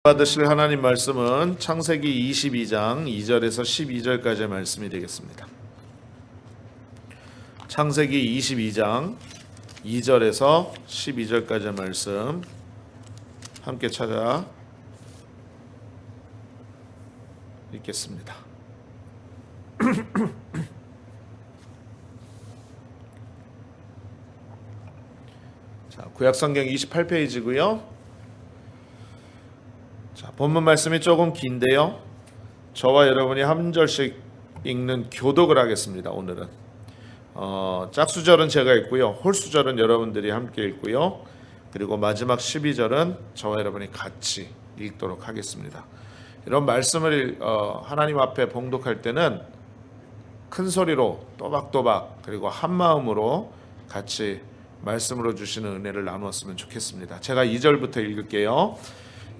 받으실 하나님 말씀은 창세기 22장 2절에서 12절까지의 말씀이 되겠습니다. 창세기 22장 2절에서 12절까지의 말씀 함께 찾아 읽겠습니다. 자, 구약성경 28페이지고요. 자, 본문 말씀이 조금 긴데요. 저와 여러분이 한 절씩 읽는 교독을 하겠습니다. 오늘은 짝수절은 제가 읽고요. 홀수절은 여러분들이 함께 읽고요. 그리고 마지막 12절은 저와 여러분이 같이 읽도록 하겠습니다. 이런 말씀을 하나님 앞에 봉독할 때는 큰 소리로 또박또박 그리고 한 마음으로 같이 말씀으로 주시는 은혜를 나누었으면 좋겠습니다. 제가 2절부터 읽을게요.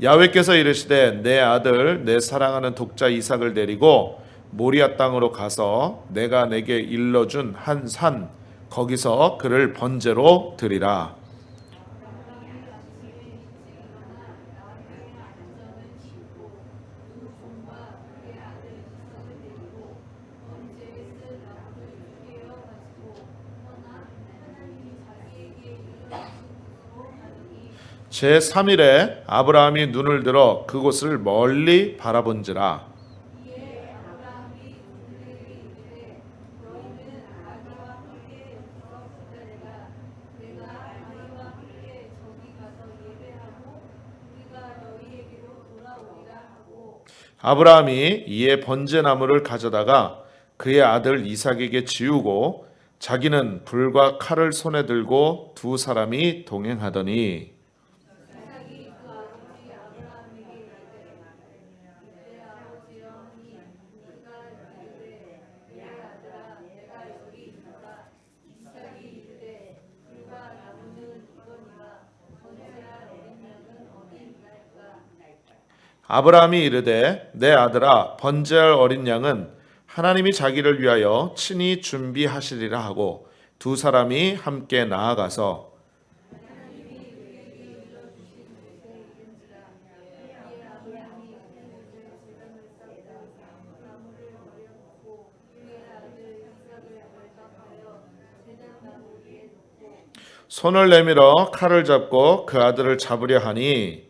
야훼께서 이르시되 내 아들 내 사랑하는 독자 이삭을 데리고 모리아 땅으로 가서 내가 내게 일러준 한 산 거기서 그를 번제로 드리라. 제3일에 아브라함이 눈을 들어 그곳을 멀리 바라본지라. 아브라함이 이에 번제나무를 가져다가 그의 아들 이삭에게 지우고 자기는 불과 칼을 손에 들고 두 사람이 동행하더니 아브라함이 이르되 내 아들아 번제할 어린 양은 하나님이 자기를 위하여 친히 준비하시리라 하고 두 사람이 함께 나아가서 손을 내밀어 칼을 잡고 그 아들을 잡으려 하니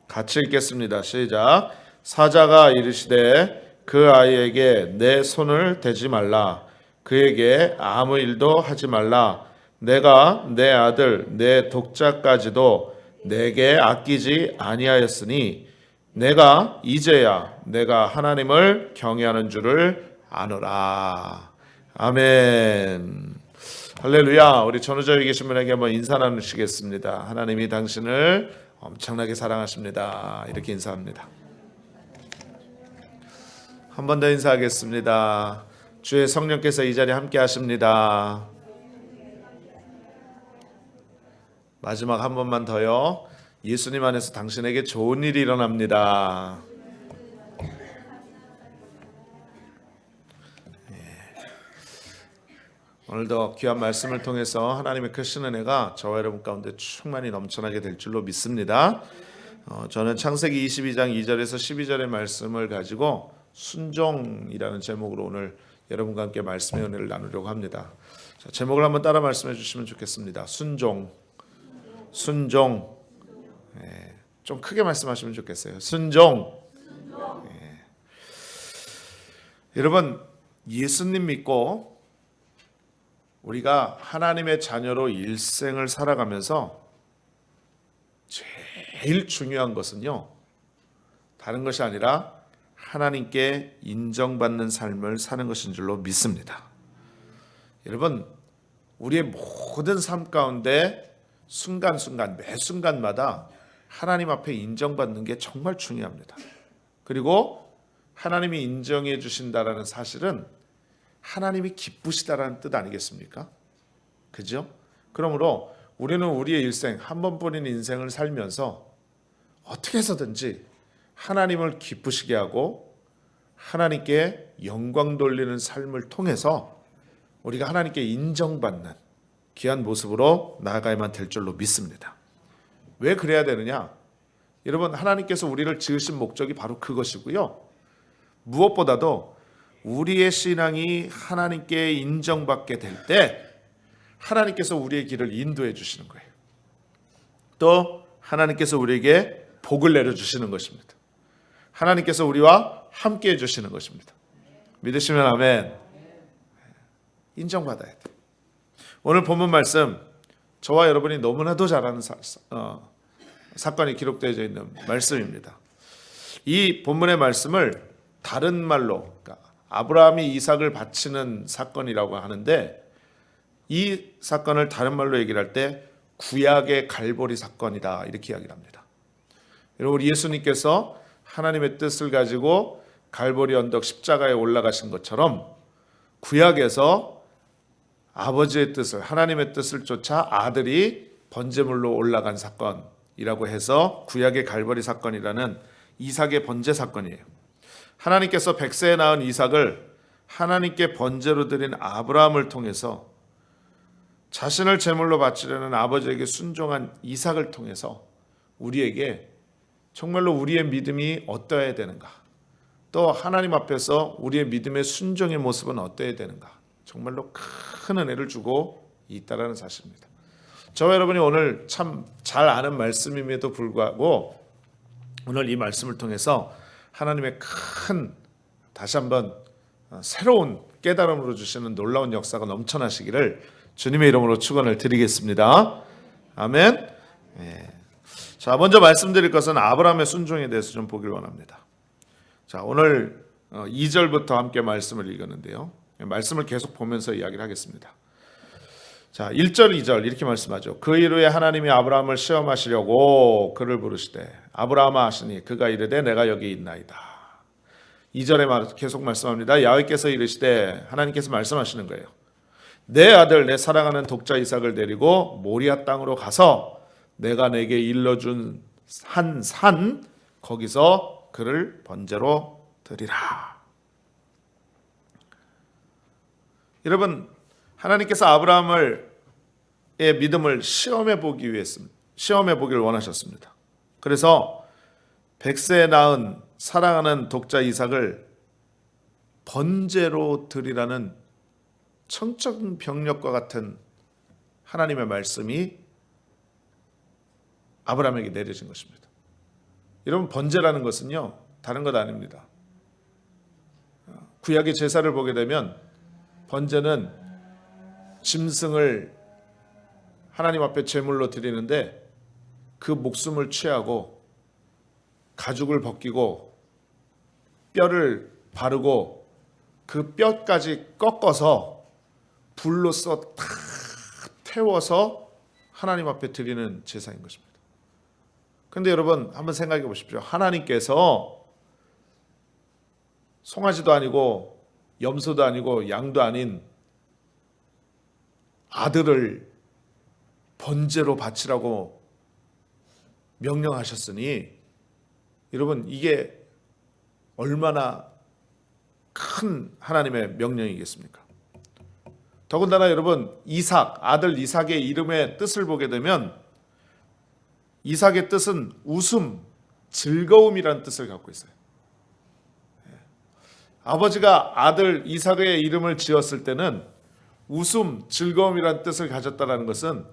같이 읽겠습니다. 시작. 사자가 이르시되 그 아이에게 내 손을 대지 말라. 그에게 아무 일도 하지 말라. 내가 내 아들 내 독자까지도 내게 아끼지 아니하였으니 내가 이제야 내가 하나님을 경외하는 줄을 아노라. 아멘. 할렐루야. 우리 전우저에 계신 분에게 한번 인사 나누시겠습니다. 하나님이 당신을 엄청나게 사랑하십니다. 이렇게 인사합니다. 한 번 더 인사하겠습니다. 주의 성령께서 이 자리에 함께 하십니다. 마지막 한 번만 더요. 예수님 안에서 당신에게 좋은 일이 일어납니다. 오늘도 귀한 말씀을 통해서 하나님의 크신 은혜가 저와 여러분 가운데 충만히 넘쳐나게 될 줄로 믿습니다. 저는 창세기 22장 2절에서 12절의 말씀을 가지고 순종이라는 제목으로 오늘 여러분과 함께 말씀의 은혜를 나누려고 합니다. 자, 제목을 한번 따라 말씀해 주시면 좋겠습니다. 순종. 좀 크게 말씀하시면 좋겠어요. 순종. 여러분, 예수님 믿고 우리가 하나님의 자녀로 일생을 살아가면서 제일 중요한 것은요, 다른 것이 아니라 하나님께 인정받는 삶을 사는 것인 줄로 믿습니다. 여러분, 우리의 모든 삶 가운데 순간순간 매 순간마다 하나님 앞에 인정받는 게 정말 중요합니다. 그리고 하나님이 인정해 주신다라는 사실은 하나님이 기쁘시다라는 뜻 아니겠습니까? 그죠? 그러므로 우리는 우리의 일생, 한 번뿐인 인생을 살면서 어떻게 해서든지 하나님을 기쁘시게 하고 하나님께 영광 돌리는 삶을 통해서 우리가 하나님께 인정받는 귀한 모습으로 나아가야만 될 줄로 믿습니다. 왜 그래야 되느냐? 여러분, 하나님께서 우리를 지으신 목적이 바로 그것이고요. 무엇보다도 우리의 신앙이 하나님께 인정받게 될 때 하나님께서 우리의 길을 인도해 주시는 거예요. 또 하나님께서 우리에게 복을 내려주시는 것입니다. 하나님께서 우리와 함께 해주시는 것입니다. 믿으시면 아멘. 인정받아야 돼. 오늘 본문 말씀, 저와 여러분이 너무나도 잘 아는 사건이 기록되어 있는 말씀입니다. 이 본문의 말씀을 다른 말로, 그러니까 아브라함이 이삭을 바치는 사건이라고 하는데, 이 사건을 다른 말로 얘기를 할 때 구약의 갈보리 사건이다, 이렇게 이야기를 합니다. 여러분, 예수님께서 하나님의 뜻을 가지고 갈보리 언덕 십자가에 올라가신 것처럼 구약에서 아버지의 뜻을, 하나님의 뜻을 쫓아 아들이 번제물로 올라간 사건이라고 해서 구약의 갈보리 사건이라는 이삭의 번제 사건이에요. 하나님께서 100세에 낳은 이삭을 하나님께 번제로 드린 아브라함을 통해서 자신을 제물로 바치려는 아버지에게 순종한 이삭을 통해서 우리에게 정말로 우리의 믿음이 어떠해야 되는가, 또 하나님 앞에서 우리의 믿음의 순종의 모습은 어떠해야 되는가, 정말로 큰 은혜를 주고 있다는 사실입니다. 저와 여러분이 오늘 참 잘 아는 말씀임에도 불구하고 오늘 이 말씀을 통해서 하나님의 큰, 다시 한번 새로운 깨달음으로 주시는 놀라운 역사가 넘쳐나시기를 주님의 이름으로 축원을 드리겠습니다. 아멘. 자, 먼저 말씀드릴 것은 아브라함의 순종에 대해서 좀 보길 원합니다. 자, 오늘 2절부터 함께 말씀을 읽었는데요. 말씀을 계속 보면서 이야기를 하겠습니다. 자, 1절, 2절 이렇게 말씀하죠. 그 이후에 하나님이 아브라함을 시험하시려고 그를 부르시되 아브라함아 하시니 그가 이르되 내가 여기 있나이다. 2절에 계속 말씀합니다. 야훼께서 이르시되, 하나님께서 말씀하시는 거예요. 내 아들, 내 사랑하는 독자 이삭을 데리고 모리아 땅으로 가서 내가 내게 일러준 한 산, 거기서 그를 번제로 드리라. 여러분, 하나님께서 아브라함의 믿음을 시험해 보기를 원하셨습니다. 그래서 100세에 낳은 사랑하는 독자 이삭을 번제로 드리라는 청천벽력과 같은 하나님의 말씀이 아브라함에게 내려진 것입니다. 여러분, 번제라는 것은요, 다른 것 아닙니다. 구약의 제사를 보게 되면 번제는 짐승을 하나님 앞에 제물로 드리는데 그 목숨을 취하고 가죽을 벗기고 뼈를 바르고 그 뼈까지 꺾어서 불로써 다 태워서 하나님 앞에 드리는 제사인 것입니다. 그런데 여러분, 한번 생각해 보십시오. 하나님께서 송아지도 아니고 염소도 아니고 양도 아닌 아들을 번제로 바치라고 명령하셨으니 여러분, 이게 얼마나 큰 하나님의 명령이겠습니까? 더군다나 여러분, 아들 이삭의 이름의 뜻을 보게 되면 이삭의 뜻은 웃음, 즐거움이라는 뜻을 갖고 있어요. 아버지가 아들 이삭의 이름을 지었을 때는 웃음, 즐거움이라는 뜻을 가졌다는 것은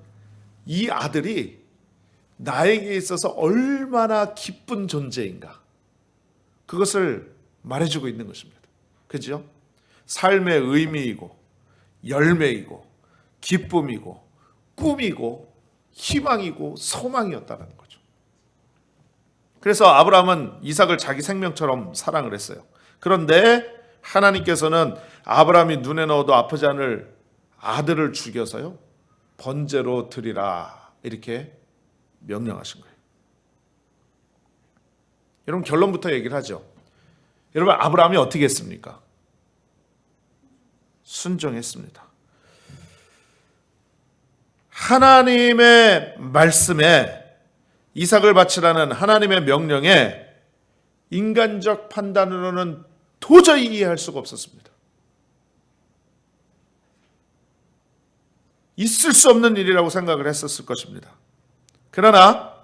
이 아들이 나에게 있어서 얼마나 기쁜 존재인가, 그것을 말해주고 있는 것입니다. 그죠? 삶의 의미이고 열매이고 기쁨이고 꿈이고 희망이고 소망이었다는 거죠. 그래서 아브라함은 이삭을 자기 생명처럼 사랑을 했어요. 그런데 하나님께서는 아브라함이 눈에 넣어도 아프지 않을 아들을 죽여서요, 번제로 드리라, 이렇게 명령하신 거예요. 여러분, 결론부터 얘기를 하죠. 여러분, 아브라함이 어떻게 했습니까? 순종했습니다. 하나님의 말씀에, 이삭을 바치라는 하나님의 명령에 인간적 판단으로는 도저히 이해할 수가 없었습니다. 있을 수 없는 일이라고 생각을 했었을 것입니다. 그러나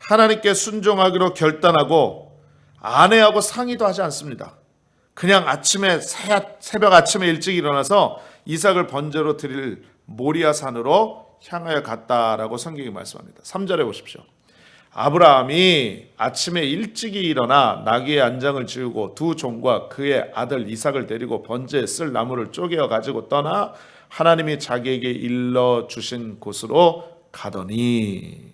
하나님께 순종하기로 결단하고 아내하고 상의도 하지 않습니다. 그냥 새벽 아침에 일찍 일어나서 이삭을 번제로 드릴 모리아 산으로 향하여 갔다라고 성경이 말씀합니다. 3절에 보십시오. 아브라함이 아침에 일찍이 일어나 나귀의 안장을 지우고 두 종과 그의 아들 이삭을 데리고 번제에 쓸 나무를 쪼개어 가지고 떠나 하나님이 자기에게 일러 주신 곳으로 가더니.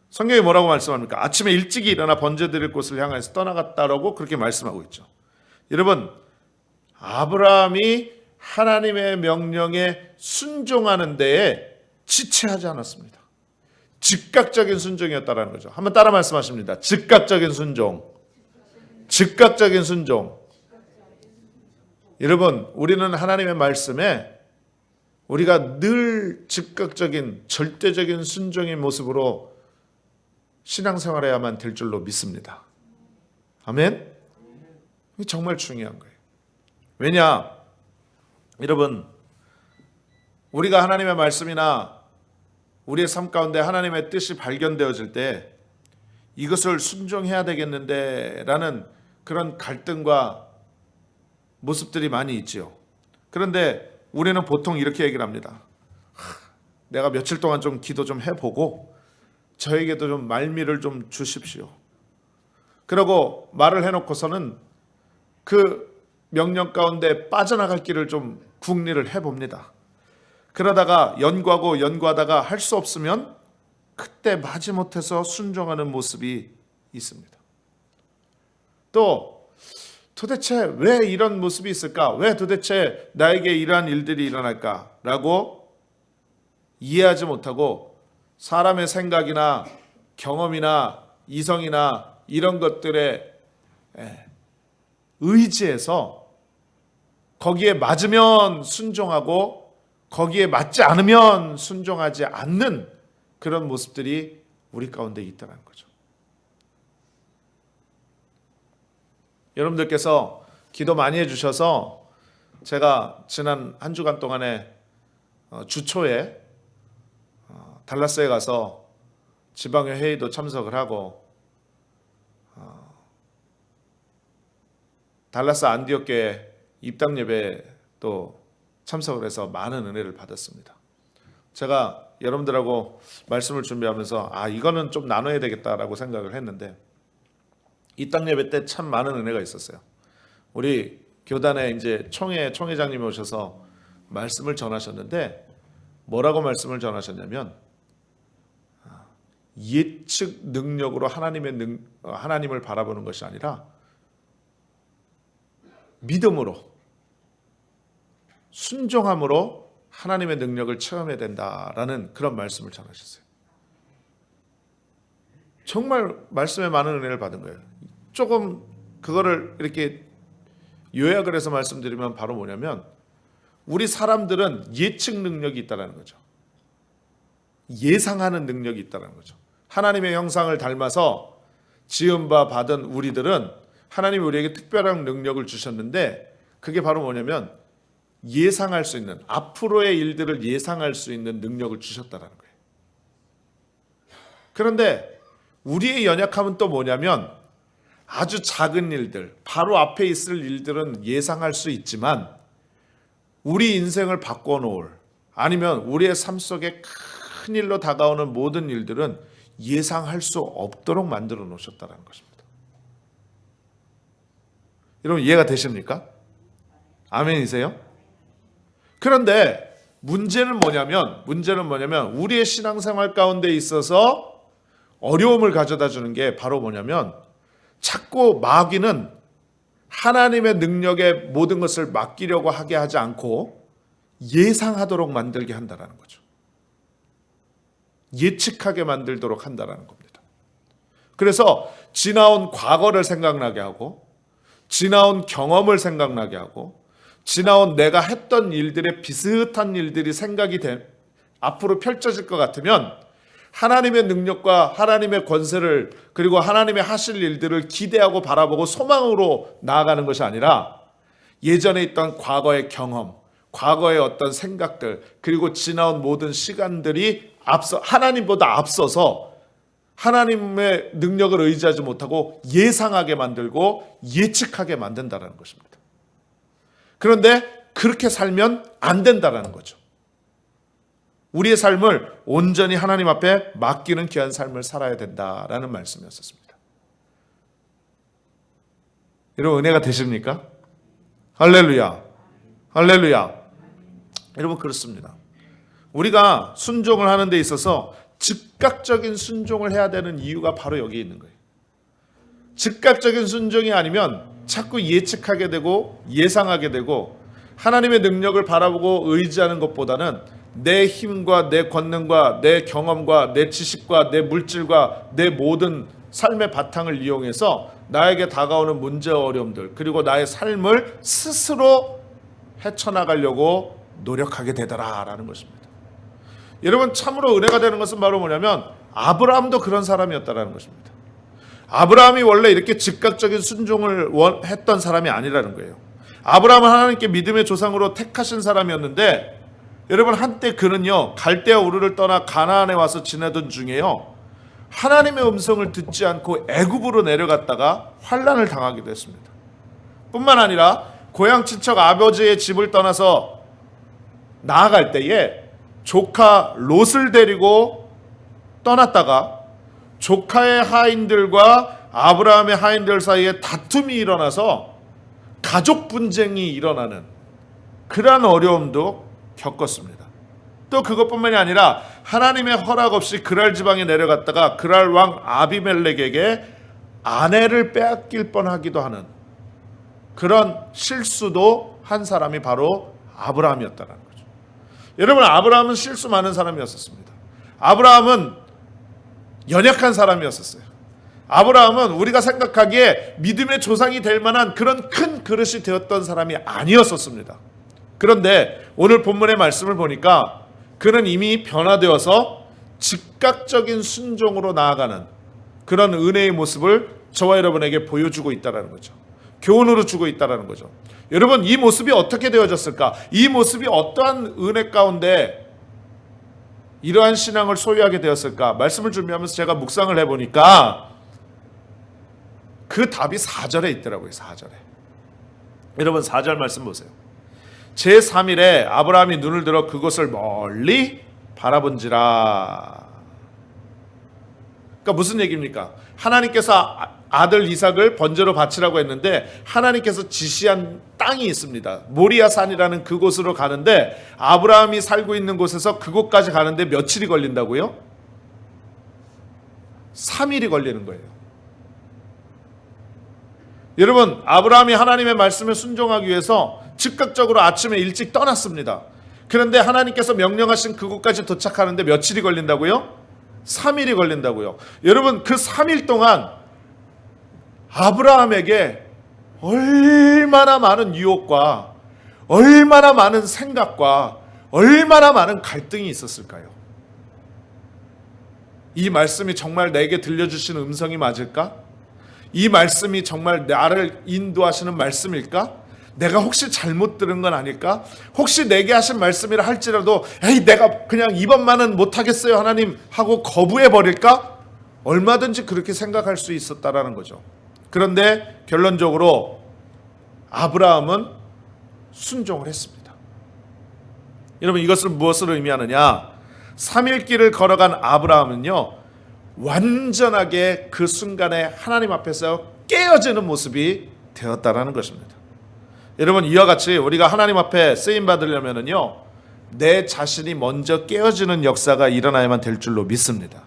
성경이 뭐라고 말씀합니까? 아침에 일찍이 일어나 번제 드릴 곳을 향해서 떠나갔다라고 그렇게 말씀하고 있죠. 여러분, 아브라함이 하나님의 명령에 순종하는 데에 지체하지 않았습니다. 즉각적인 순종이었다라는 거죠. 한번 따라 말씀하십니다. 즉각적인 순종. 즉각적인 순종. 여러분, 우리는 하나님의 말씀에 우리가 늘 즉각적인 절대적인 순종의 모습으로 신앙생활해야만 될 줄로 믿습니다. 아멘? 이게 정말 중요한 거예요. 왜냐? 여러분, 우리가 하나님의 말씀이나 우리의 삶 가운데 하나님의 뜻이 발견되어질 때 이것을 순종해야 되겠는데 라는 그런 갈등과 모습들이 많이 있지요. 그런데 우리는 보통 이렇게 얘기를 합니다. 내가 며칠 동안 좀 기도 좀 해보고 저에게도 좀 말미를 좀 주십시오. 그러고 말을 해놓고서는 그 명령 가운데 빠져나갈 길을 좀 궁리를 해봅니다. 그러다가 연구하다가 할 수 없으면 그때 마지못해서 순종하는 모습이 있습니다. 또 도대체 왜 이런 모습이 있을까? 왜 도대체 나에게 이러한 일들이 일어날까? 라고 이해하지 못하고 사람의 생각이나 경험이나 이성이나 이런 것들에 의지해서 거기에 맞으면 순종하고 거기에 맞지 않으면 순종하지 않는 그런 모습들이 우리 가운데 있다는 거죠. 여러분들께서 기도 많이 해주셔서 제가 지난 한 주간 동안에 주초에 달라스에 가서 지방회 회의도 참석을 하고 달라스 안디옥교회 입당 예배 또 참석을 해서 많은 은혜를 받았습니다. 제가 여러분들하고 말씀을 준비하면서 이거는 좀 나눠야 되겠다라고 생각을 했는데 입당 예배 때 참 많은 은혜가 있었어요. 우리 교단에 이제 총회장님이 오셔서 말씀을 전하셨는데 뭐라고 말씀을 전하셨냐면 예측 능력으로 하나님을 바라보는 것이 아니라 믿음으로 순종함으로 하나님의 능력을 체험해야 된다라는 그런 말씀을 전하셨어요. 정말 말씀에 많은 은혜를 받은 거예요. 조금 그거를 이렇게 요약을 해서 말씀드리면 바로 뭐냐면 우리 사람들은 예측 능력이 있다는 거죠. 예상하는 능력이 있다는 거죠. 하나님의 형상을 닮아서 지은 바 받은 우리들은 하나님이 우리에게 특별한 능력을 주셨는데 그게 바로 뭐냐면 예상할 수 있는 앞으로의 일들을 예상할 수 있는 능력을 주셨다는 거예요. 그런데 우리의 연약함은 또 뭐냐면 아주 작은 일들, 바로 앞에 있을 일들은 예상할 수 있지만 우리 인생을 바꿔놓을 아니면 우리의 삶 속에 큰 일로 다가오는 모든 일들은 예상할 수 없도록 만들어 놓으셨다는 것입니다. 여러분 이해가 되십니까? 아멘이세요? 그런데 문제는 뭐냐면 우리의 신앙생활 가운데 있어서 어려움을 가져다 주는 게 바로 뭐냐면 자꾸 마귀는 하나님의 능력에 모든 것을 맡기려고 하게 하지 않고 예상하도록 만들게 한다는 거죠. 예측하게 만들도록 한다는 겁니다. 그래서 지나온 과거를 생각나게 하고 지나온 경험을 생각나게 하고 지나온 내가 했던 일들의 비슷한 일들이 생각이 앞으로 펼쳐질 것 같으면 하나님의 능력과 하나님의 권세를 그리고 하나님의 하실 일들을 기대하고 바라보고 소망으로 나아가는 것이 아니라 예전에 있던 과거의 경험, 과거의 어떤 생각들 그리고 지나온 모든 시간들이 하나님보다 앞서서 하나님의 능력을 의지하지 못하고 예상하게 만들고 예측하게 만든다는 것입니다. 그런데 그렇게 살면 안 된다는 거죠. 우리의 삶을 온전히 하나님 앞에 맡기는 귀한 삶을 살아야 된다라는 말씀이었습니다. 여러분 은혜가 되십니까? 할렐루야. 할렐루야. 여러분 그렇습니다. 우리가 순종을 하는 데 있어서 즉각적인 순종을 해야 되는 이유가 바로 여기 있는 거예요. 즉각적인 순종이 아니면 자꾸 예측하게 되고 예상하게 되고 하나님의 능력을 바라보고 의지하는 것보다는 내 힘과 내 권능과 내 경험과 내 지식과 내 물질과 내 모든 삶의 바탕을 이용해서 나에게 다가오는 문제 어려움들 그리고 나의 삶을 스스로 헤쳐나가려고 노력하게 되더라라는 것입니다. 여러분 참으로 은혜가 되는 것은 바로 뭐냐면 아브라함도 그런 사람이었다라는 것입니다. 아브라함이 원래 이렇게 즉각적인 순종을 했던 사람이 아니라는 거예요. 아브라함은 하나님께 믿음의 조상으로 택하신 사람이었는데 여러분 한때 그는요 갈대아 우르를 떠나 가나안에 와서 지내던 중에요 하나님의 음성을 듣지 않고 애굽으로 내려갔다가 환난을 당하기도 했습니다. 뿐만 아니라 고향 친척 아버지의 집을 떠나서 나아갈 때에 조카 롯을 데리고 떠났다가 조카의 하인들과 아브라함의 하인들 사이에 다툼이 일어나서 가족 분쟁이 일어나는 그러한 어려움도 겪었습니다. 또 그것뿐만이 아니라 하나님의 허락 없이 그랄 지방에 내려갔다가 그랄 왕 아비멜렉에게 아내를 빼앗길 뻔하기도 하는 그런 실수도 한 사람이 바로 아브라함이었다는 거죠. 여러분 아브라함은 실수 많은 사람이었습니다. 아브라함은 연약한 사람이었어요. 아브라함은 우리가 생각하기에 믿음의 조상이 될 만한 그런 큰 그릇이 되었던 사람이 아니었었습니다. 그런데 오늘 본문의 말씀을 보니까 그는 이미 변화되어서 즉각적인 순종으로 나아가는 그런 은혜의 모습을 저와 여러분에게 보여주고 있다는 거죠. 교훈으로 주고 있다는 거죠. 여러분 이 모습이 어떻게 되어졌을까? 이 모습이 어떠한 은혜 가운데 이러한 신앙을 소유하게 되었을까? 말씀을 준비하면서 제가 묵상을 해보니까 그 답이 4절에 있더라고요. 4절에. 여러분 4절 말씀 보세요. 제3일에 아브라함이 눈을 들어 그곳을 멀리 바라본지라. 그러니까 무슨 얘기입니까? 하나님께서 아들 이삭을 번제로 바치라고 했는데 하나님께서 지시한 땅이 있습니다. 모리아 산이라는 그곳으로 가는데 아브라함이 살고 있는 곳에서 그곳까지 가는데 며칠이 걸린다고요? 3일이 걸리는 거예요. 여러분 아브라함이 하나님의 말씀에 순종하기 위해서 즉각적으로 아침에 일찍 떠났습니다. 그런데 하나님께서 명령하신 그곳까지 도착하는데 며칠이 걸린다고요? 3일이 걸린다고요. 여러분 그 3일 동안 아브라함에게 얼마나 많은 유혹과 얼마나 많은 생각과 얼마나 많은 갈등이 있었을까요? 이 말씀이 정말 내게 들려주시는 음성이 맞을까? 이 말씀이 정말 나를 인도하시는 말씀일까? 내가 혹시 잘못 들은 건 아닐까? 혹시 내게 하신 말씀이라 할지라도 에이 내가 그냥 이번만은 못하겠어요 하나님 하고 거부해 버릴까? 얼마든지 그렇게 생각할 수 있었다라는 거죠. 그런데 결론적으로 아브라함은 순종을 했습니다. 여러분 이것은 무엇을 의미하느냐? 3일 길을 걸어간 아브라함은요 완전하게 그 순간에 하나님 앞에서 깨어지는 모습이 되었다라는 것입니다. 여러분 이와 같이 우리가 하나님 앞에 쓰임 받으려면은요 내 자신이 먼저 깨어지는 역사가 일어나야만 될 줄로 믿습니다.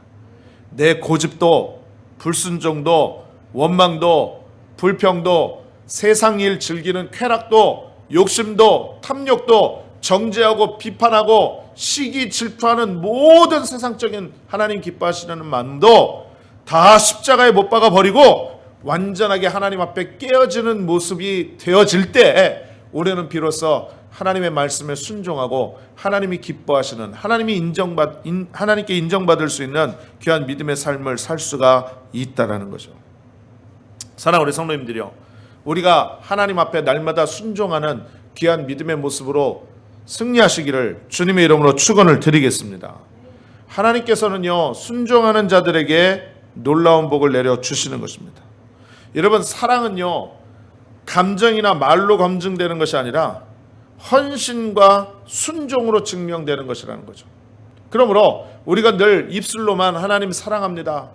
내 고집도 불순종도 원망도 불평도 세상 일 즐기는 쾌락도 욕심도 탐욕도 정죄하고 비판하고 시기 질투하는 모든 세상적인 하나님 기뻐하시는 마음도 다 십자가에 못 박아 버리고 완전하게 하나님 앞에 깨어지는 모습이 되어질 때 우리는 비로소 하나님의 말씀에 순종하고 하나님이 기뻐하시는 하나님께 인정받을 수 있는 귀한 믿음의 삶을 살 수가 있다라는 거죠. 사랑하는 우리 성도님들이요, 우리가 하나님 앞에 날마다 순종하는 귀한 믿음의 모습으로 승리하시기를 주님의 이름으로 축원을 드리겠습니다. 하나님께서는요, 순종하는 자들에게 놀라운 복을 내려 주시는 것입니다. 여러분, 사랑은요, 감정이나 말로 검증되는 것이 아니라 헌신과 순종으로 증명되는 것이라는 거죠. 그러므로 우리가 늘 입술로만 하나님 사랑합니다,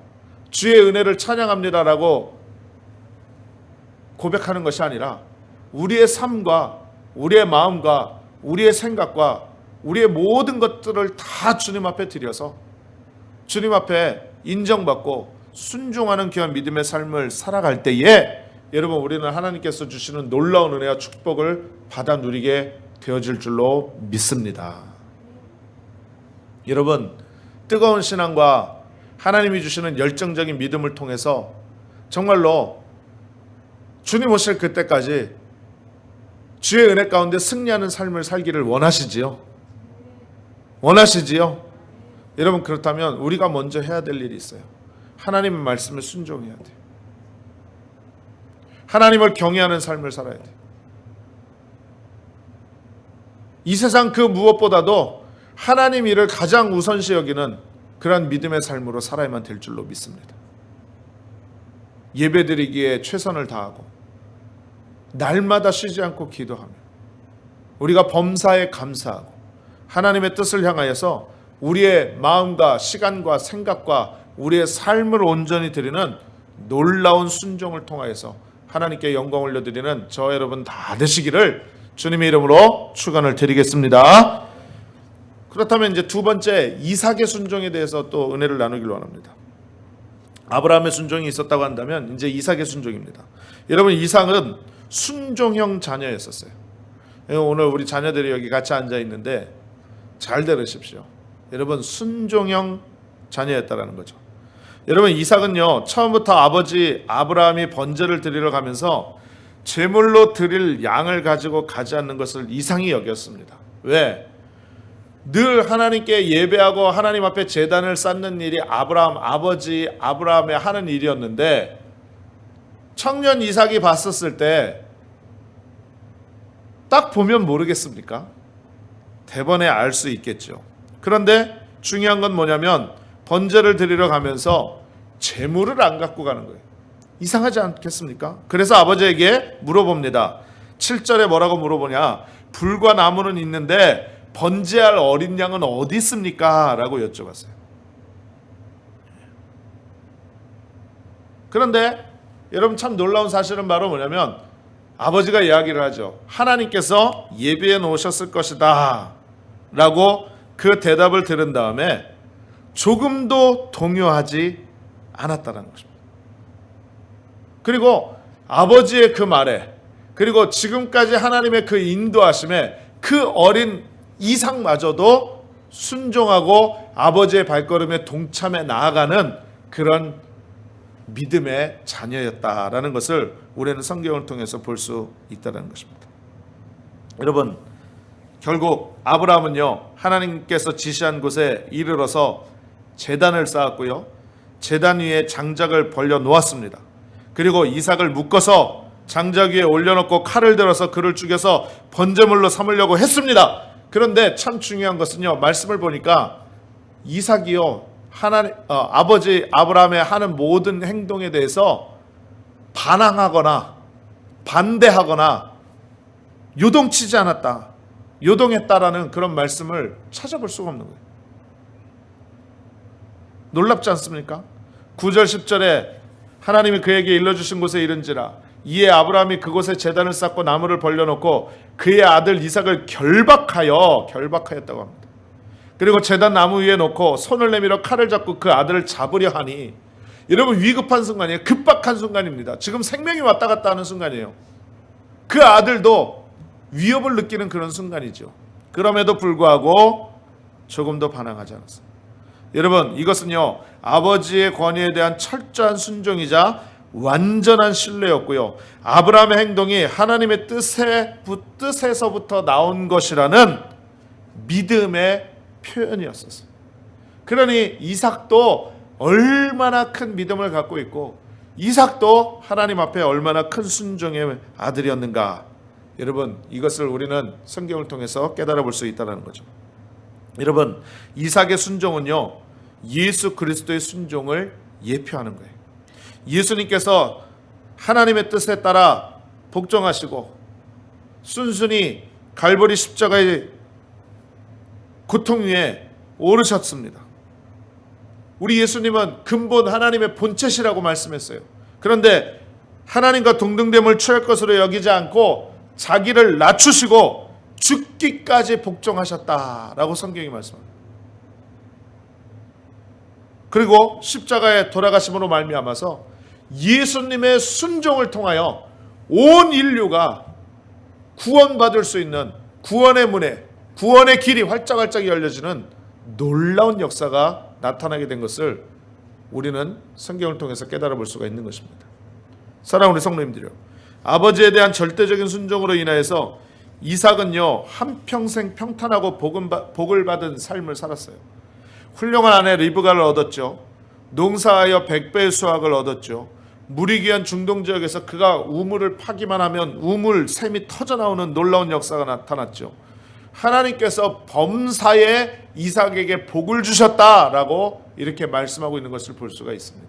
주의 은혜를 찬양합니다라고 고백하는 것이 아니라 우리의 삶과 우리의 마음과 우리의 생각과 우리의 모든 것들을 다 주님 앞에 드려서 주님 앞에 인정받고 순종하는 귀한 믿음의 삶을 살아갈 때에 여러분, 우리는 하나님께서 주시는 놀라운 은혜와 축복을 받아 누리게 되어질 줄로 믿습니다. 여러분, 뜨거운 신앙과 하나님이 주시는 열정적인 믿음을 통해서 정말로 주님 오실 그때까지 주의 은혜 가운데 승리하는 삶을 살기를 원하시지요? 원하시지요? 여러분, 그렇다면 우리가 먼저 해야 될 일이 있어요. 하나님의 말씀에 순종해야 돼요. 하나님을 경외하는 삶을 살아야 돼요. 이 세상 그 무엇보다도 하나님 일을 가장 우선시 여기는 그런 믿음의 삶으로 살아야만 될 줄로 믿습니다. 예배드리기에 최선을 다하고 날마다 쉬지 않고 기도하며 우리가 범사에 감사하고 하나님의 뜻을 향하여서 우리의 마음과 시간과 생각과 우리의 삶을 온전히 드리는 놀라운 순종을 통하여서 하나님께 영광 올려드리는 저 여러분 다 되시기를 주님의 이름으로 축원을 드리겠습니다. 그렇다면 이제 두 번째, 이삭의 순종에 대해서 또 은혜를 나누길 원합니다. 아브라함의 순종이 있었다고 한다면 이제 이삭의 순종입니다. 여러분, 이삭은 순종형 자녀였었어요. 오늘 우리 자녀들이 여기 같이 앉아 있는데 잘 들으십시오. 여러분, 순종형 자녀였다라는 거죠. 여러분, 이삭은요, 처음부터 아버지 아브라함이 번제를 드리러 가면서 제물로 드릴 양을 가지고 가지 않는 것을 이상히 여겼습니다. 왜? 늘 하나님께 예배하고 하나님 앞에 제단을 쌓는 일이 아버지 아브라함의 하는 일이었는데 청년 이삭이 봤었을 때 딱 보면 모르겠습니까? 대번에 알 수 있겠죠. 그런데 중요한 건 뭐냐면 번제를 드리러 가면서 제물을 안 갖고 가는 거예요. 이상하지 않겠습니까? 그래서 아버지에게 물어봅니다. 7절에 뭐라고 물어보냐? 불과 나무는 있는데 번제할 어린 양은 어디 있습니까? 라고 여쭤봤어요. 그런데 여러분, 참 놀라운 사실은 바로 뭐냐면 아버지가 이야기를 하죠. 하나님께서 예비해 놓으셨을 것이다 라고 그 대답을 들은 다음에 조금도 동요하지 않았다는 것입니다. 그리고 아버지의 그 말에, 그리고 지금까지 하나님의 그 인도하심에 그 어린 이삭마저도 순종하고 아버지의 발걸음에 동참해 나아가는 그런 믿음의 자녀였다라는 것을 우리는 성경을 통해서 볼 수 있다는 것입니다. 여러분, 결국 아브라함은요, 하나님께서 지시한 곳에 이르러서 제단을 쌓았고요, 제단 위에 장작을 벌려 놓았습니다. 그리고 이삭을 묶어서 장작 위에 올려놓고 칼을 들어서 그를 죽여서 번제물로 삼으려고 했습니다. 그런데 참 중요한 것은요, 말씀을 보니까 이삭이요, 아버지 아브라함의 하는 모든 행동에 대해서 반항하거나 반대하거나 요동치지 않았다, 요동했다라는 그런 말씀을 찾아볼 수가 없는 거예요. 놀랍지 않습니까? 9절 10절에 하나님이 그에게 일러주신 곳에 이른지라 이에 아브라함이 그곳에 제단을 쌓고 나무를 벌려놓고 그의 아들 이삭을 결박하였다고 합니다. 그리고 제단 나무 위에 놓고 손을 내밀어 칼을 잡고 그 아들을 잡으려 하니, 여러분, 위급한 순간이에요. 급박한 순간입니다. 지금 생명이 왔다 갔다 하는 순간이에요. 그 아들도 위협을 느끼는 그런 순간이죠. 그럼에도 불구하고 조금도 반항하지 않았어요. 여러분, 이것은요, 아버지의 권위에 대한 철저한 순종이자 완전한 신뢰였고요. 아브라함의 행동이 하나님의 뜻에서부터 나온 것이라는 믿음의 표현이었었어요. 그러니 이삭도 얼마나 큰 믿음을 갖고 있고 이삭도 하나님 앞에 얼마나 큰 순종의 아들이었는가. 여러분, 이것을 우리는 성경을 통해서 깨달아 볼 수 있다는 거죠. 여러분, 이삭의 순종은요, 예수 그리스도의 순종을 예표하는 거예요. 예수님께서 하나님의 뜻에 따라 복종하시고 순순히 갈보리 십자가의 고통 위에 오르셨습니다. 우리 예수님은 근본 하나님의 본체시라고 말씀했어요. 그런데 하나님과 동등됨을 취할 것으로 여기지 않고 자기를 낮추시고 죽기까지 복종하셨다라고 성경이 말씀합니다. 그리고 십자가에 돌아가심으로 말미암아서 예수님의 순종을 통하여 온 인류가 구원받을 수 있는 구원의 문에, 구원의 길이 활짝활짝 열려지는 놀라운 역사가 나타나게 된 것을 우리는 성경을 통해서 깨달아 볼 수가 있는 것입니다. 사랑하는 우리 성도님들이요, 아버지에 대한 절대적인 순종으로 인하여서 이삭은요, 한평생 평탄하고 복을 받은 삶을 살았어요. 훌륭한 아내 리브가를 얻었죠. 농사하여 100배의 수확을 얻었죠. 물이 귀한 중동 지역에서 그가 우물을 파기만 하면 우물 샘이 터져나오는 놀라운 역사가 나타났죠. 하나님께서 범사에 이삭에게 복을 주셨다라고 이렇게 말씀하고 있는 것을 볼 수가 있습니다.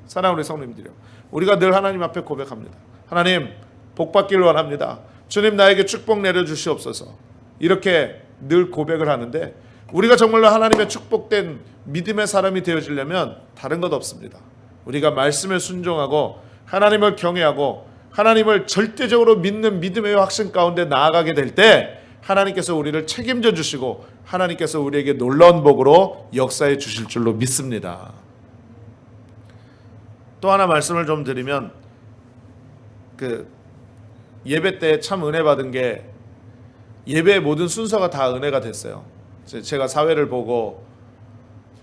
사랑하는 우리 성도님들이요, 우리가 늘 하나님 앞에 고백합니다. 하나님, 복 받기를 원합니다. 주님, 나에게 축복 내려주시옵소서. 이렇게 늘 고백을 하는데, 우리가 정말로 하나님의 축복된 믿음의 사람이 되어지려면 다른 것 없습니다. 우리가 말씀에 순종하고 하나님을 경외하고 하나님을 절대적으로 믿는 믿음의 확신 가운데 나아가게 될 때 하나님께서 우리를 책임져 주시고 하나님께서 우리에게 놀라운 복으로 역사해 주실 줄로 믿습니다. 또 하나 말씀을 좀 드리면, 예배 때 참 은혜 받은 게 예배의 모든 순서가 다 은혜가 됐어요. 제가 사회를 보고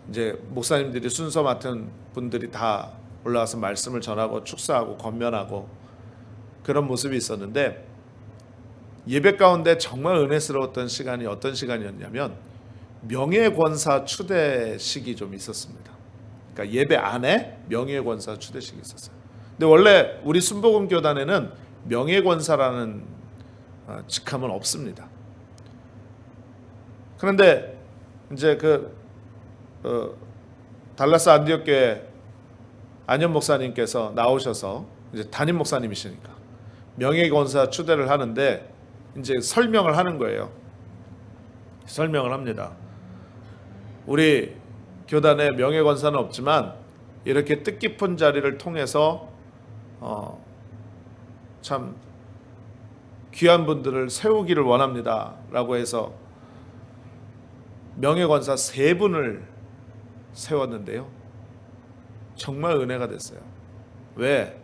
이제 목사님들이 순서 맡은 분들이 다 올라와서 말씀을 전하고 축사하고 권면하고 그런 모습이 있었는데, 예배 가운데 정말 은혜스러웠던 시간이 어떤 시간이었냐면 명예권사 추대식이 좀 있었습니다. 그러니까 예배 안에 명예권사 추대식이 있었어요. 근데 원래 우리 순복음 교단에는 명예권사라는 직함은 없습니다. 그런데 이제 달라스 안디옥 교회 안현 목사님께서 나오셔서 이제 담임 목사님이시니까 명예권사 추대를 하는데 이제 설명을 하는 거예요. 설명을 합니다. 우리 교단에 명예권사는 없지만 이렇게 뜻깊은 자리를 통해서 참 귀한 분들을 세우기를 원합니다 라고 해서 명예권사 3분을 세웠는데요, 정말 은혜가 됐어요. 왜?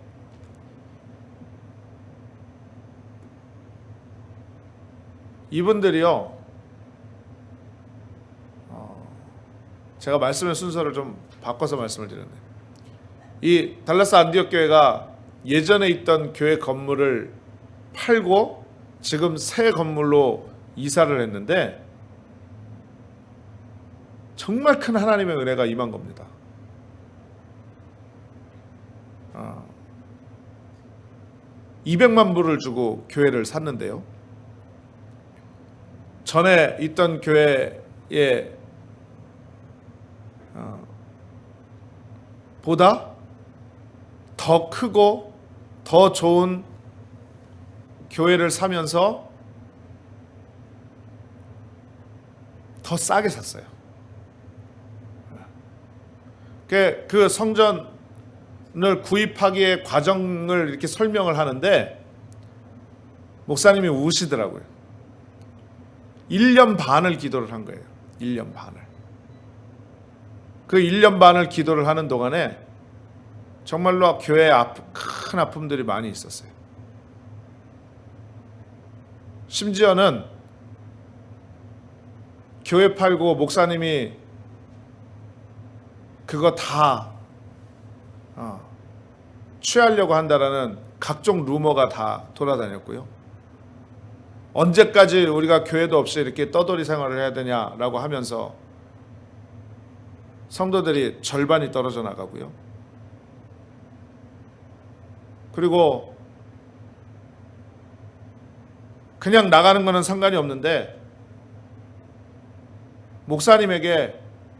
이분들이요, 제가 말씀의 순서를 좀 바꿔서 말씀을 드렸네요. 이 달라스 안디옥 교회가 예전에 있던 교회 건물을 팔고 지금 새 건물로 이사를 했는데 정말 큰 하나님의 은혜가 임한 겁니다. 200만 불을 주고 교회를 샀는데요, 전에 있던 교회에 보다 더 크고 더 좋은 교회를 사면서 더 싸게 샀어요. 그 성전을 구입하기의 과정을 이렇게 설명을 하는데 목사님이 우시더라고요. 1년 반을 기도를 한 거예요. 1년 반을. 그 1년 반을 기도를 하는 동안에 정말로 교회에 큰 아픔들이 많이 있었어요. 심지어는 교회 팔고 목사님이 그거 다 취하려고 한다라는 각종 루머가 다 돌아다녔고요. 언제까지 우리가 교회도 없이 이렇게 떠돌이 생활을 해야 되냐라고 하면서 성도들이 절반이 떨어져 나가고요. 그리고 그냥 나가는 거는 상관이 없는데 목사님에게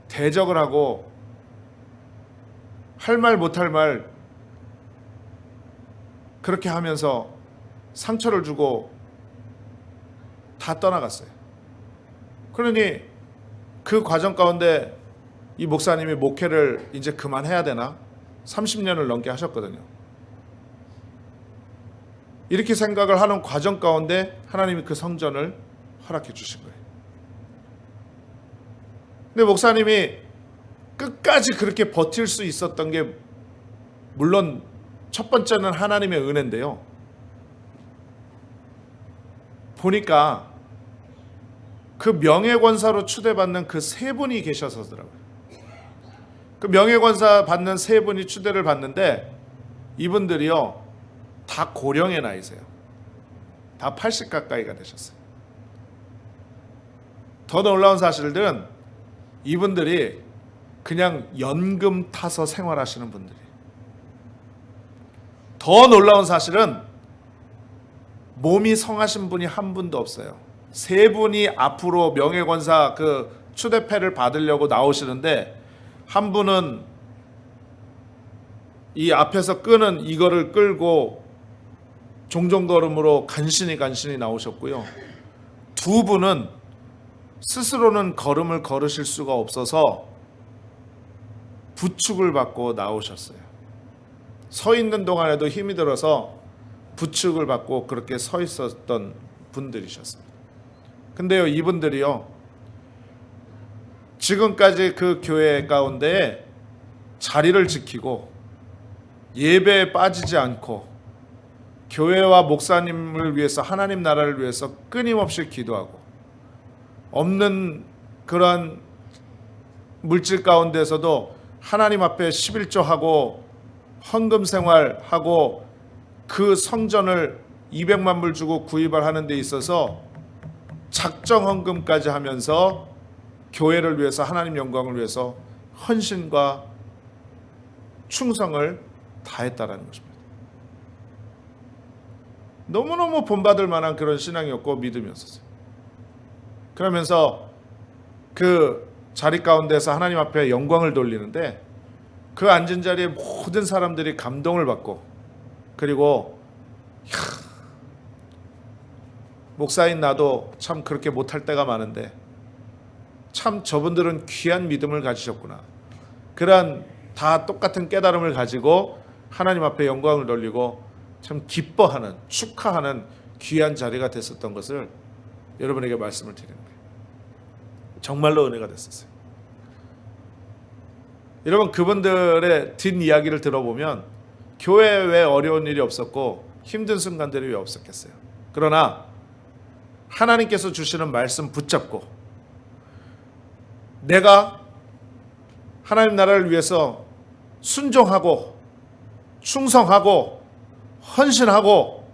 대적을 하고 할 말 못할 말 그렇게 하면서 상처를 주고 다 떠나갔어요. 그러니 그 과정 가운데 이 목사님이 목회를 이제 그만해야 되나? 30년을 넘게 하셨거든요. 이렇게 생각을 하는 과정 가운데 하나님이 그 성전을 허락해 주신 거예요. 근데 목사님이 끝까지 그렇게 버틸 수 있었던 게 물론 첫 번째는 하나님의 은혜인데요. 보니까 그 명예권사로 추대받는 그 세 분이 계셔서더라고요. 그 명예권사 받는 세 분이 추대를 받는데 이분들이요 다 고령의 나이세요. 다 80 가까이가 되셨어요. 더 놀라운 사실들은 이분들이 그냥 연금 타서 생활하시는 분들이. 더 놀라운 사실은 몸이 성하신 분이 한 분도 없어요. 세 분이 앞으로 명예권사 그 추대패를 받으려고 나오시는데 한 분은 이 앞에서 끄는 이거를 끌고 종종걸음으로 간신히 나오셨고요. 두 분은 스스로는 걸음을 걸으실 수가 없어서 부축을 받고 나오셨어요. 서 있는 동안에도 힘이 들어서 부축을 받고 그렇게 서 있었던 분들이셨습니다. 근데요, 이분들이요, 지금까지 그 교회 가운데 자리를 지키고 예배에 빠지지 않고 교회와 목사님을 위해서 하나님 나라를 위해서 끊임없이 기도하고 없는 그러한 물질 가운데서도 하나님 앞에 11조하고 헌금 생활하고 그 성전을 200만 불 주고 구입을 하는 데 있어서 작정 헌금까지 하면서 교회를 위해서 하나님 영광을 위해서 헌신과 충성을 다했다라는 것입니다. 너무너무 본받을 만한 그런 신앙이었고 믿음이었어요. 그러면서 그 자리 가운데서 하나님 앞에 영광을 돌리는데 그 앉은 자리에 모든 사람들이 감동을 받고 그리고 목사인 나도 참 그렇게 못할 때가 많은데 참 저분들은 귀한 믿음을 가지셨구나. 그러한 다 똑같은 깨달음을 가지고 하나님 앞에 영광을 돌리고 참 기뻐하는 축하하는 귀한 자리가 됐었던 것을 여러분에게 말씀을 드리는 거예요. 정말로 은혜가 됐었어요. 여러분 그분들의 뒷이야기를 들어보면 교회에 왜 어려운 일이 없었고 힘든 순간들이 왜 없었겠어요. 그러나 하나님께서 주시는 말씀 붙잡고 내가 하나님 나라를 위해서 순종하고 충성하고 헌신하고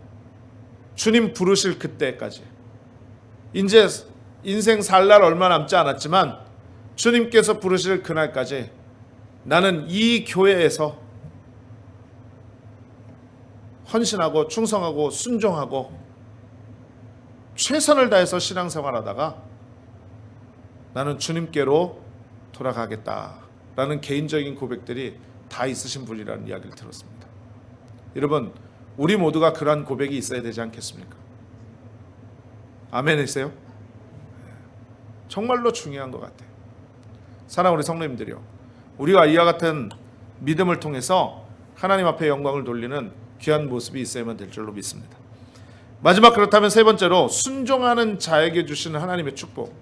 주님 부르실 그때까지 이제 인생 살 날 얼마 남지 않았지만 주님께서 부르실 그날까지 나는 이 교회에서 헌신하고 충성하고 순종하고 최선을 다해서 신앙생활하다가 나는 주님께로 돌아가겠다라는 개인적인 고백들이 다 있으신 분이라는 이야기를 들었습니다. 여러분 우리 모두가 그러한 고백이 있어야 되지 않겠습니까? 아멘이세요? 정말로 중요한 것 같아요. 사랑하는 우리 성도님들이요, 우리가 이와 같은 믿음을 통해서 하나님 앞에 영광을 돌리는 귀한 모습이 있어야만 될 줄로 믿습니다. 마지막 그렇다면 세 번째로 순종하는 자에게 주시는 하나님의 축복.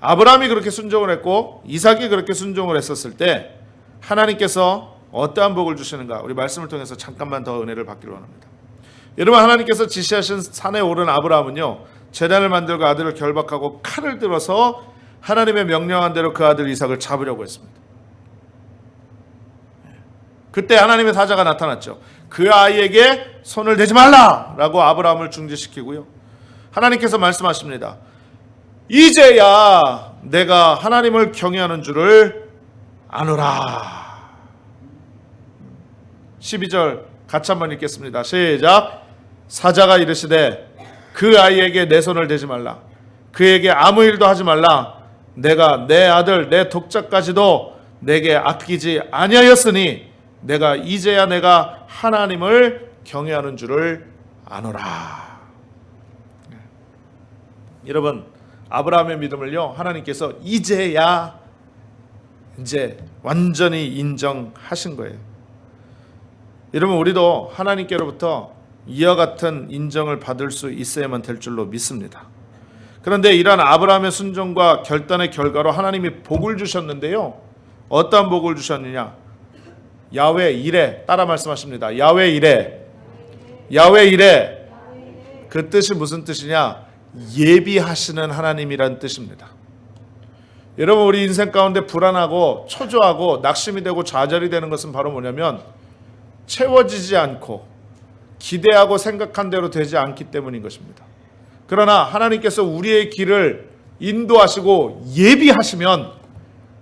아브라함이 그렇게 순종을 했고 이삭이 그렇게 순종을 했었을 때 하나님께서 어떠한 복을 주시는가 우리 말씀을 통해서 잠깐만 더 은혜를 받기를 원합니다. 여러분 하나님께서 지시하신 산에 오른 아브라함은요 제단을 만들고 아들을 결박하고 칼을 들어서 하나님의 명령한 대로 그 아들 이삭을 잡으려고 했습니다. 그때 하나님의 사자가 나타났죠. 그 아이에게 손을 대지 말라라고 아브라함을 중지시키고요. 하나님께서 말씀하십니다. 이제야 내가 하나님을 경외하는 줄을 아노라. 12절 같이 한번 읽겠습니다. 시작. 사자가 이르시되 그 아이에게 내 손을 대지 말라. 그에게 아무 일도 하지 말라. 내가 내 아들 내 독자까지도 내게 아끼지 아니하였으니 내가 이제야 내가 하나님을 경외하는 줄을 아노라. 여러분, 아브라함의 믿음을요, 하나님께서 이제야 이제 완전히 인정하신 거예요. 여러분, 우리도 하나님께로부터 이와 같은 인정을 받을 수 있어야만 될 줄로 믿습니다. 그런데 이러한 아브라함의 순종과 결단의 결과로 하나님이 복을 주셨는데요, 어떠한 복을 주셨느냐? 야훼 이레, 따라 말씀하십니다. 야훼 이레. 야훼 이레. 그 뜻이 무슨 뜻이냐? 예비하시는 하나님이란 뜻입니다. 여러분, 우리 인생 가운데 불안하고 초조하고 낙심이 되고 좌절이 되는 것은 바로 뭐냐면 채워지지 않고 기대하고 생각한 대로 되지 않기 때문인 것입니다. 그러나 하나님께서 우리의 길을 인도하시고 예비하시면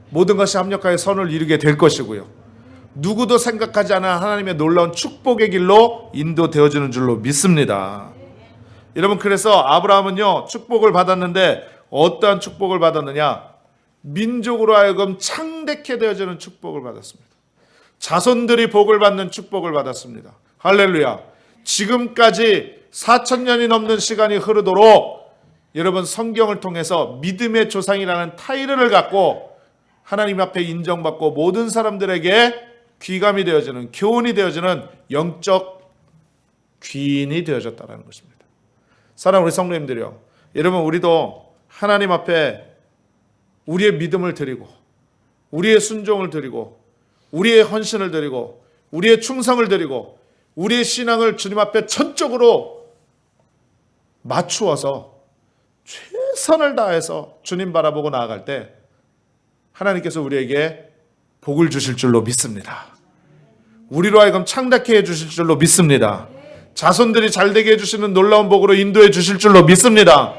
모든 것이 합력하여 선을 이루게 될 것이고요, 누구도 생각하지 않은 하나님의 놀라운 축복의 길로 인도되어지는 줄로 믿습니다. 여러분, 그래서 아브라함은요, 축복을 받았는데 어떠한 축복을 받았느냐? 민족으로 하여금 창대케 되어지는 축복을 받았습니다. 자손들이 복을 받는 축복을 받았습니다. 할렐루야. 지금까지 4,000년이 넘는 시간이 흐르도록 여러분, 성경을 통해서 믿음의 조상이라는 타이틀을 갖고 하나님 앞에 인정받고 모든 사람들에게 귀감이 되어지는, 교훈이 되어지는 영적 귀인이 되어졌다는 것입니다. 사랑하는 우리 성도님들이요, 여러분, 우리도 하나님 앞에 우리의 믿음을 드리고 우리의 순종을 드리고 우리의 헌신을 드리고 우리의 충성을 드리고 우리의 신앙을 주님 앞에 전적으로 맞추어서 최선을 다해서 주님 바라보고 나아갈 때 하나님께서 우리에게 복을 주실 줄로 믿습니다. 우리로 하여금 창대케 해주실 줄로 믿습니다. 자손들이 잘되게 해주시는 놀라운 복으로 인도해 주실 줄로 믿습니다.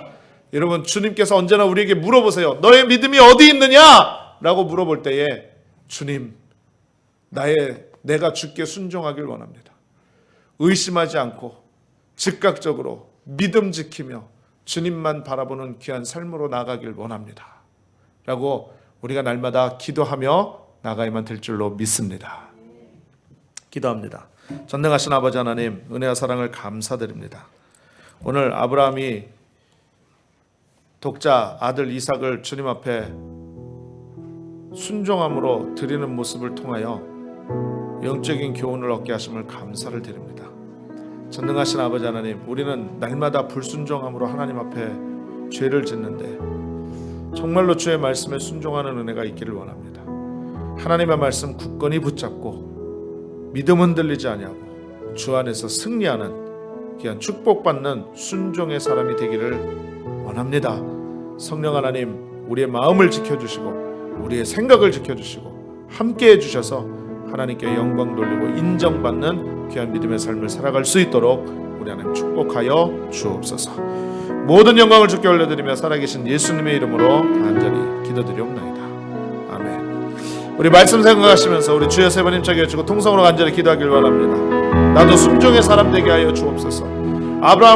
여러분, 주님께서 언제나 우리에게 물어보세요. 너의 믿음이 어디 있느냐? 라고 물어볼 때에 주님, 내가 주께 순종하길 원합니다. 의심하지 않고 즉각적으로 믿음 지키며 주님만 바라보는 귀한 삶으로 나가길 원합니다. 라고 우리가 날마다 기도하며 나가야만 될 줄로 믿습니다. 기도합니다. 전능하신 아버지 하나님, 은혜와 사랑을 감사드립니다. 오늘 아브라함이 독자 아들 이삭을 주님 앞에 순종함으로 드리는 모습을 통하여 영적인 교훈을 얻게 하심을 감사를 드립니다. 전능하신 아버지 하나님, 우리는 날마다 불순종함으로 하나님 앞에 죄를 짓는데 정말로 주의 말씀에 순종하는 은혜가 있기를 원합니다. 하나님의 말씀 굳건히 붙잡고 믿음 흔들리지 아니하고 주 안에서 승리하는 귀한 축복받는 순종의 사람이 되기를 원합니다. 성령 하나님, 우리의 마음을 지켜주시고 우리의 생각을 지켜주시고 함께해 주셔서 하나님께 영광 돌리고 인정받는 귀한 믿음의 삶을 살아갈 수 있도록 우리 하나님 축복하여 주옵소서. 모든 영광을 주께 올려드리며 살아계신 예수님의 이름으로 간절히 기도드리옵나이다. 아멘. 우리 말씀 생각하시면서 우리 주여 세 번 힘차게 해주고 통성으로 간절히 기도하길 바랍니다. 나도 순종의 사람 되게 하여 주옵소서. 아브라함